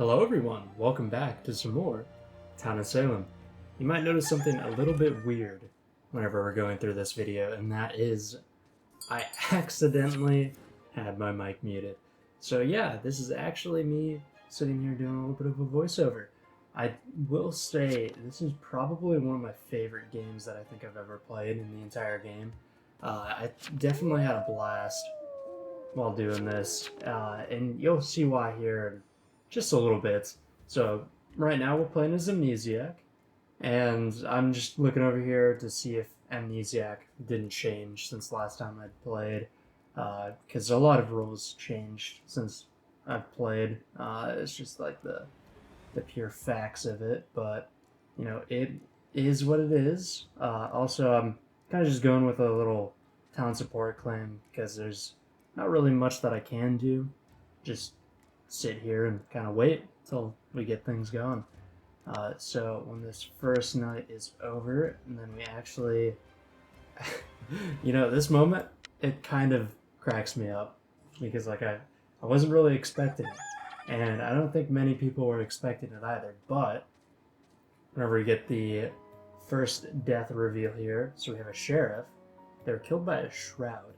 Hello everyone, welcome back to some more Town of Salem. You might notice something a little bit weird whenever we're going through this video, and that is I accidentally had my mic muted. So yeah, this is actually me sitting here doing a little bit of a voiceover. I will say this is probably one of my favorite games that I think I've ever played in the entire game. I definitely had a blast while doing this, and you'll see why here in just a little bit. So right now we're playing as Amnesiac, and I'm just looking over here to see if Amnesiac didn't change since last time I'd played, because a lot of rules changed since I've played. It's just like the pure facts of it, but you know it is what it is. Also, I'm kind of just going with a little town support claim because there's not really much that I can do. Just sit here and kind of wait till we get things going. So when this first night is over, and then we actually, this moment, it kind of cracks me up because I wasn't really expecting it, and I don't think many people were expecting it either. But whenever we get the first death reveal here, so we have a sheriff. They were killed by a shroud.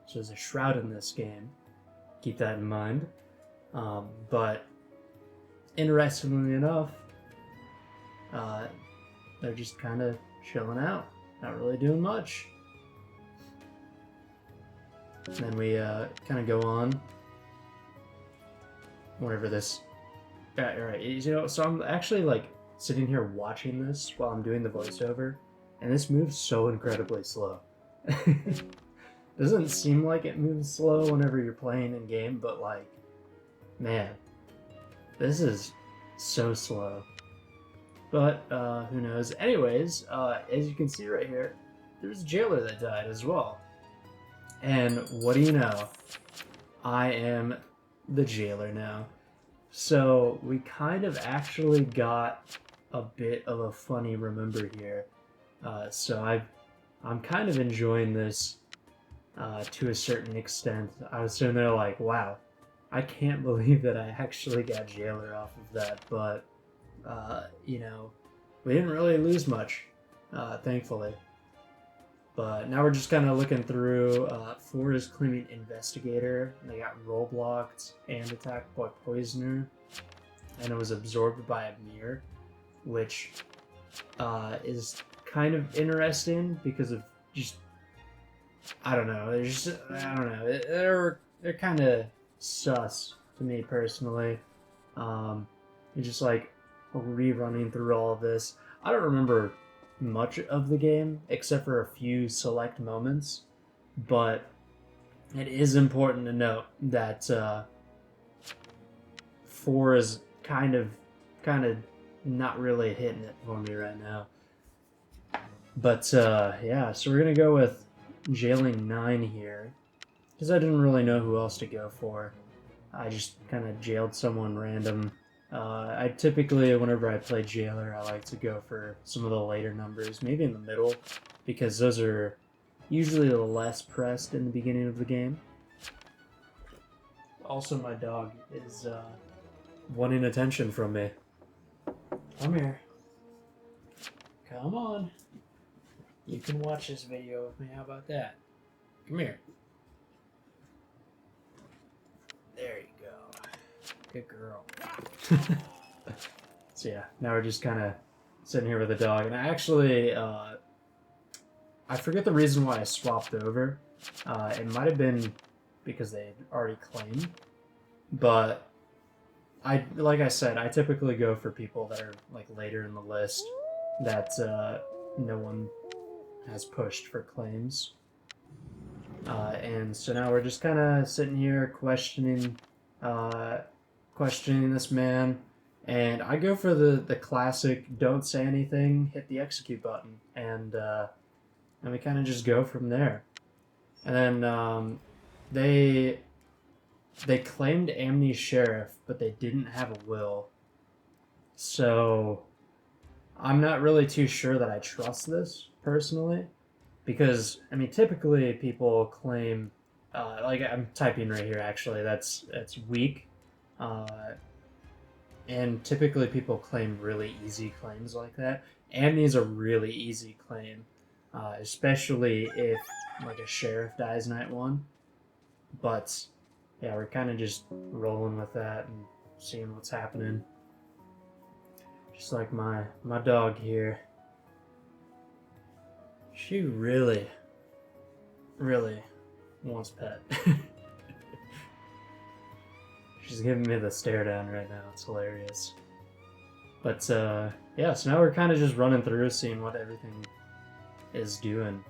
So there's a shroud in this game. Keep that in mind. But interestingly enough, they're just kind of chilling out, not really doing much. And then we kind of go on. Whenever this, right, so I'm actually like sitting here watching this while I'm doing the voiceover, and this moves so incredibly slow. Doesn't seem like it moves slow whenever you're playing in game, but like, man, this is so slow. But who knows? Anyways, as you can see right here, there's a jailer that died as well. And what do you know? I am the jailer now. So we kind of actually got a bit of a funny remember here. So I'm kind of enjoying this to a certain extent. I was sitting there like, wow, I can't believe that I actually got jailer off of that, but we didn't really lose much, thankfully. But now we're just kind of looking through. Four is claiming investigator. They got roadblocked and attacked by poisoner, and it was absorbed by a mirror, which is kind of interesting because of just I don't know. They're kind of sus to me personally. It's just like rerunning through all of this. I don't remember much of the game except for a few select moments, but it is important to note that 4 is kind of not really hitting it for me right now. But yeah, so we're gonna go with jailing 9 here because I didn't really know who else to go for. I just kind of jailed someone random. I typically, whenever I play jailer, I like to go for some of the later numbers, maybe in the middle, because those are usually the less pressed in the beginning of the game. Also, my dog is wanting attention from me. Come here. Come on. You can watch this video with me. How about that? Come here. There you go. Good girl. So yeah, now we're just kind of sitting here with the dog, and I actually I forget the reason why I swapped over. It might have been because they had already claimed, but like I said, I typically go for people that are like later in the list that no one has pushed for claims. And so now we're just kind of sitting here questioning this man, and I go for the classic don't say anything, hit the execute button, and we kind of just go from there. And then they claimed Amney's sheriff, but they didn't have a will, so I'm not really too sure that I trust this personally, because I mean typically people claim like I'm typing right here actually, that's weak. and typically people claim really easy claims like that. Amne's a really easy claim, especially if like a sheriff dies night one. But yeah, we're kind of just rolling with that and seeing what's happening. Just like my dog here. She really, really wants pet. She's giving me the stare down right now. It's hilarious. But yeah, so now we're kind of just running through, seeing what everything is doing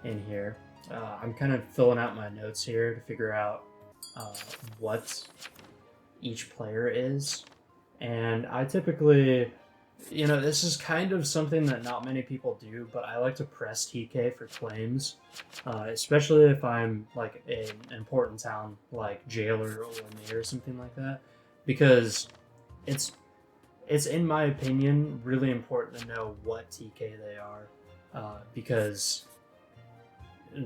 in here. I'm kind of filling out my notes here to figure out what each player is. And I typically, this is kind of something that not many people do, but I like to press TK for claims, especially if I'm like in an important town like Jailer or Mayor or something like that, because it's in my opinion really important to know what TK they are, because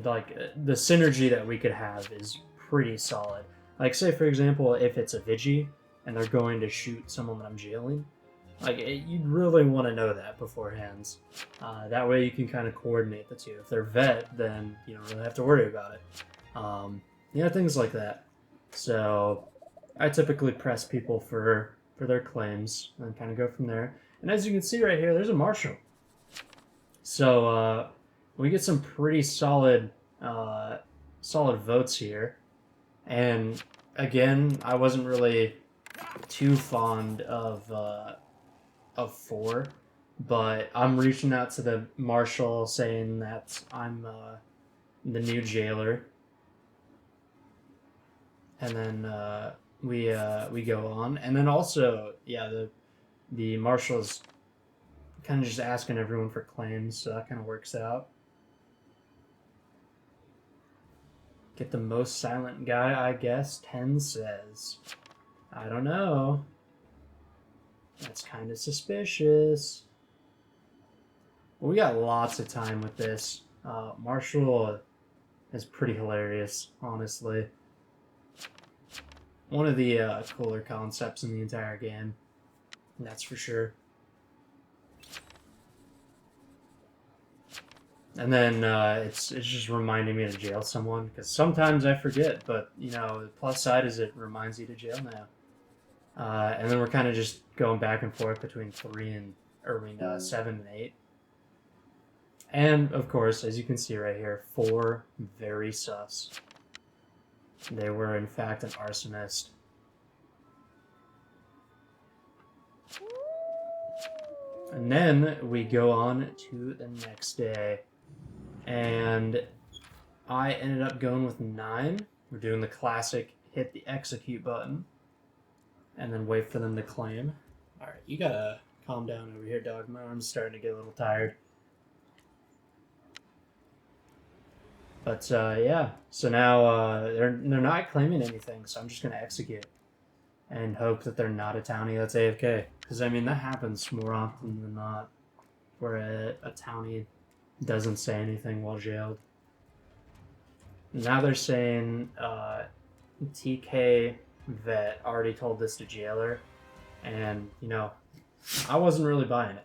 like the synergy that we could have is pretty solid. Like say for example, if it's a Vigi and they're going to shoot someone that I'm jailing, like you'd really want to know that beforehand. That way you can kind of coordinate the two. If they're vet, then you don't really have to worry about it. Things like that. So I typically press people for their claims and kind of go from there. And as you can see right here, there's a marshal. So we get some pretty solid votes here. And again, I wasn't really too fond of 4, but I'm reaching out to the marshal saying that I'm the new jailer, and then we go on, and then also the marshal's kind of just asking everyone for claims, so that kind of works out. Get the most silent guy, I guess. 10 says. I don't know. That's kind of suspicious. We got lots of time with this. Marshall is pretty hilarious, honestly. One of the cooler concepts in the entire game. That's for sure. And then it's just reminding me to jail someone, because sometimes I forget, but the plus side is it reminds you to jail now. And then we're kind of just going back and forth between 7 and 8. And of course, as you can see right here, 4 very sus. They were in fact an arsonist. And then we go on to the next day. And I ended up going with 9. We're doing the classic hit the execute button and then wait for them to claim. Alright, you gotta calm down over here, dog. My arm's starting to get a little tired. But yeah, so now they're not claiming anything, so I'm just gonna execute and hope that they're not a townie that's AFK. Because I mean, that happens more often than not, where a townie doesn't say anything while jailed. Now they're saying TK vet already told this to jailer, and I wasn't really buying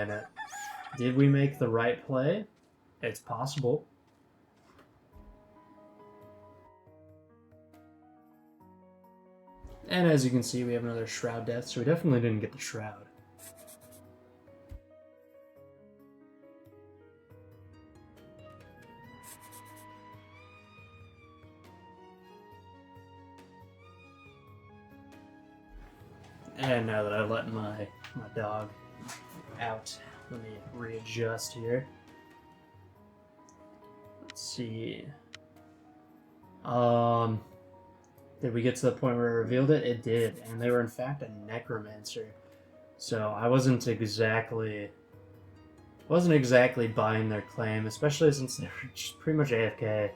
it. Did we make the right play? It's possible. And as you can see, we have another shroud death, so we definitely didn't get the shroud. And now that I've let my dog out, let me readjust here. Let's see. Did we get to the point where it revealed it? It did, and they were in fact a necromancer. So I wasn't exactly buying their claim, especially since they were just pretty much AFK.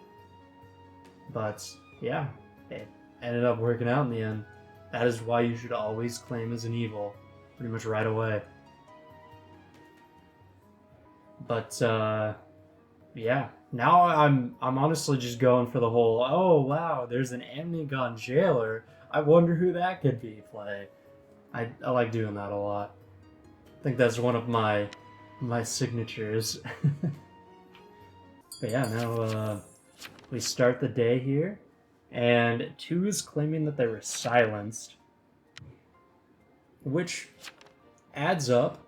But yeah, it ended up working out in the end. That is why you should always claim as an evil, pretty much right away. But yeah, now I'm honestly just going for the whole, oh wow, there's an Amnegon jailer. I wonder who that could be play. I like doing that a lot. I think that's one of my signatures. But yeah, now we start the day here, and 2 is claiming that they were silenced, which adds up.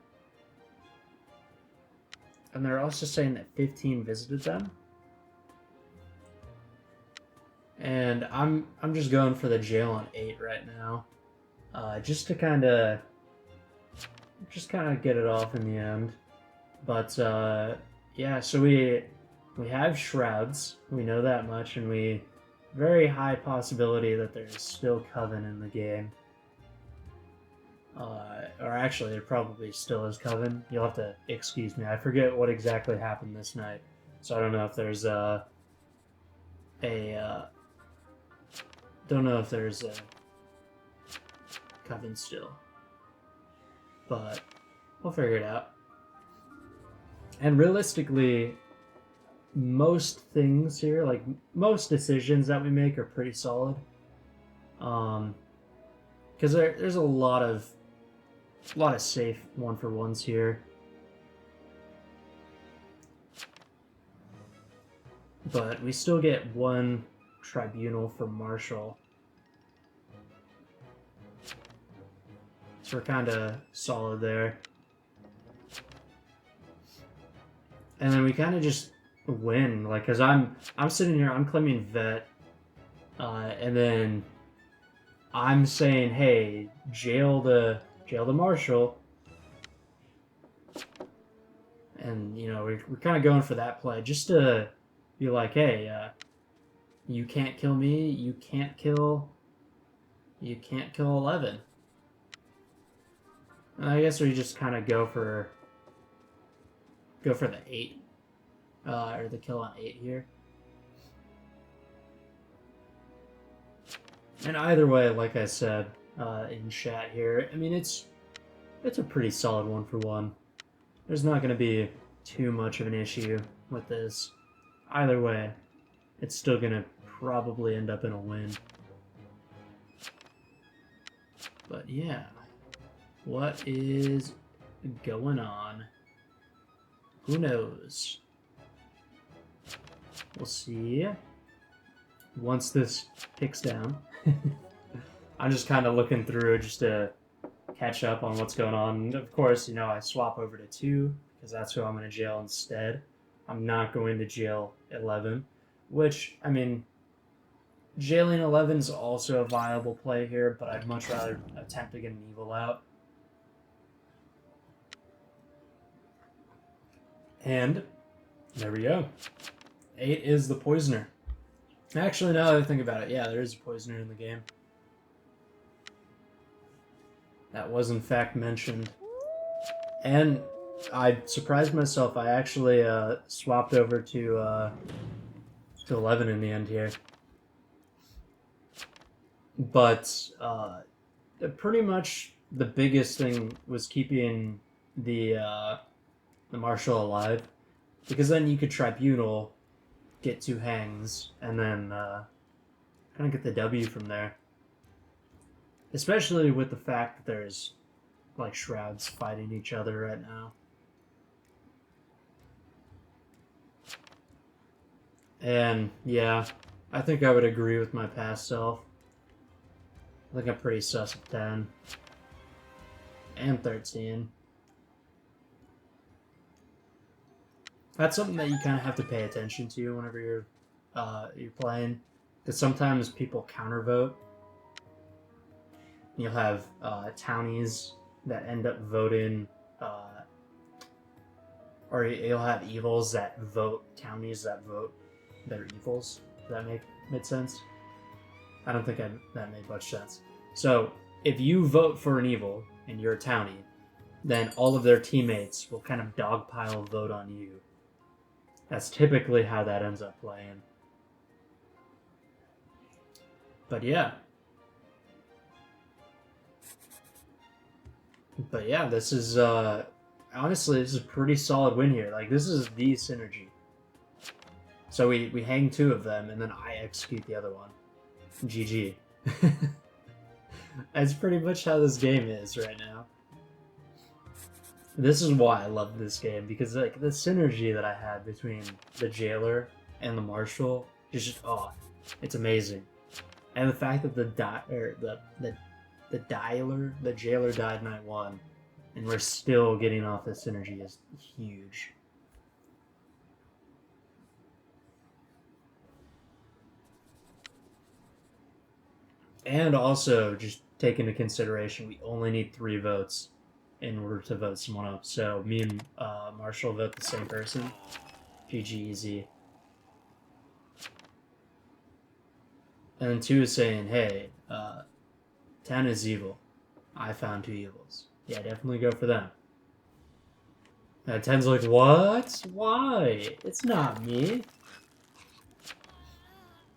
And they're also saying that 15 visited them. And I'm just going for the jail on 8 right now, just to kind of get it off in the end. But yeah, so we have shrouds. We know that much, and we very high possibility that there's still Coven in the game. Or actually, there probably still is Coven. You'll have to excuse me. I forget what exactly happened this night, so I don't know if there's don't know if there's a Coven still, but we'll figure it out. And realistically, most things here, like most decisions that we make, are pretty solid. Because there's a lot of safe 1-for-1s here. But we still get 1 tribunal for Marshall. So we're kind of solid there. And then we kind of just win, like, because I'm sitting here, I'm claiming vet, and then I'm saying, hey, jail the Marshal. And, you know, we're kind of going for that play, just to be like, hey, you can't kill me, you can't kill 11. And I guess we just kind of go for the 8, or the kill on 8 here. And either way, like I said in chat here, I mean, it's a pretty solid 1-for-1. There's not going to be too much of an issue with this. Either way, it's still going to probably end up in a win. But yeah, what is going on? Who knows? We'll see once this ticks down. I'm just kind of looking through just to catch up on what's going on. And of course, you know, I swap over to 2 because that's who I'm going to jail instead. I'm not going to jail 11, which, I mean, jailing 11 is also a viable play here, but I'd much rather attempt to get an evil out. And there we go. 8 is the poisoner. Actually, now that I think about it, yeah, there is a poisoner in the game. That was in fact mentioned. And I surprised myself. I actually swapped over to 11 in the end here. But pretty much the biggest thing was keeping the Marshal alive, because then you could tribunal, get 2 hangs, and then kind of get the W from there. Especially with the fact that there's like shrouds fighting each other right now. And yeah, I think I would agree with my past self. I think I'm pretty sus at 10 and 13. That's something that you kind of have to pay attention to whenever you're playing, because sometimes people countervote. You'll have townies that end up voting, or you'll have evils that vote townies that vote their evils. Does that make sense? I don't think that made much sense. So if you vote for an evil and you're a townie, then all of their teammates will kind of dogpile vote on you. That's typically how that ends up playing. But yeah. This is, honestly, this is a pretty solid win here. Like, this is the synergy. So we hang 2 of them, and then I execute the other one. GG. That's pretty much how this game is right now. This is why I love this game, because like the synergy that I had between the jailer and the marshal is just it's amazing. And the fact that the jailer died night one, and we're still getting off this synergy is huge. And also, just take into consideration, we only need 3 votes in order to vote someone up. So me and Marshall vote the same person. GG easy. And then 2 is saying, hey, 10 is evil. I found 2 evils. Yeah, definitely go for them. 10's like, what? Why? It's not me.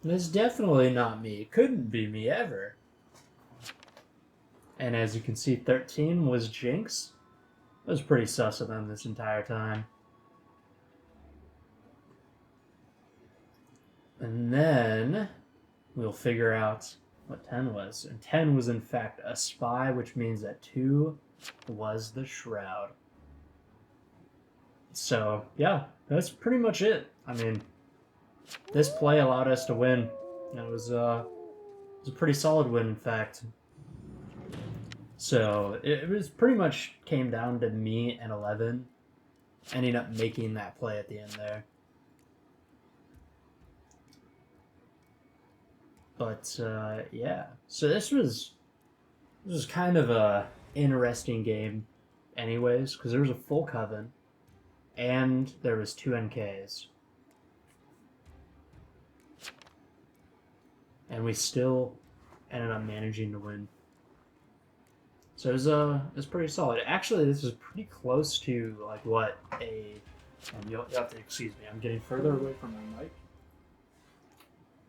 It's definitely not me. It couldn't be me ever. And as you can see, 13 was Jinx. I was pretty sus of them this entire time. And then we'll figure out what 10 was. And 10 was in fact a spy, which means that 2 was the Shroud. So yeah, that's pretty much it. I mean, this play allowed us to win. It was a pretty solid win, in fact. So it was pretty much came down to me and 11 ending up making that play at the end there. But yeah, so this was kind of a interesting game, anyways, because there was a full coven, and there was 2 NKs, and we still ended up managing to win. So it was pretty solid. Actually, this is pretty close to like what and you'll have to excuse me. I'm getting further away from my mic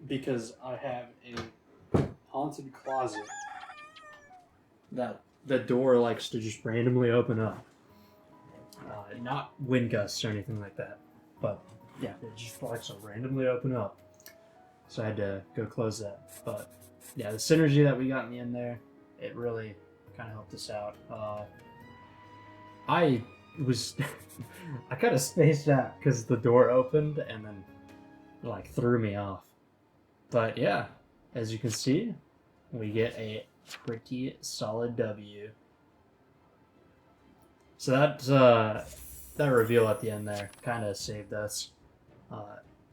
because I have a haunted closet that the door likes to just randomly open up. Not wind gusts or anything like that, but yeah, it just likes to randomly open up. So I had to go close that. But yeah, the synergy that we got in the end there, it really kind of helped us out. I kind of spaced out because the door opened and then like threw me off. But yeah, as you can see, we get a pretty solid W. So that reveal at the end there kind of saved us.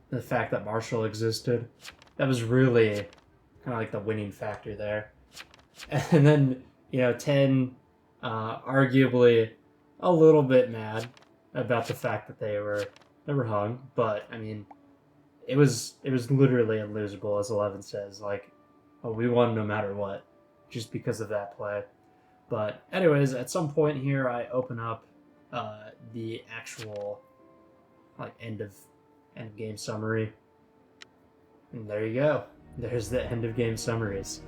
The fact that Marshall existed, that was really kind of like the winning factor there. And then 10, arguably a little bit mad about the fact that they were hung, but I mean, it was literally unlosable, as 11 says. Like, we won no matter what, just because of that play. But anyways, at some point here, I open up the actual like end of game summary, and there you go. There's the end of game summaries.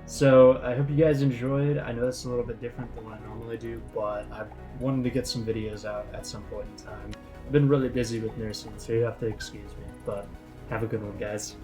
So I hope you guys enjoyed. I know it's a little bit different than what I normally do, but I wanted to get some videos out at some point in time. I've been really busy with nursing, so you have to excuse me, but have a good one, guys.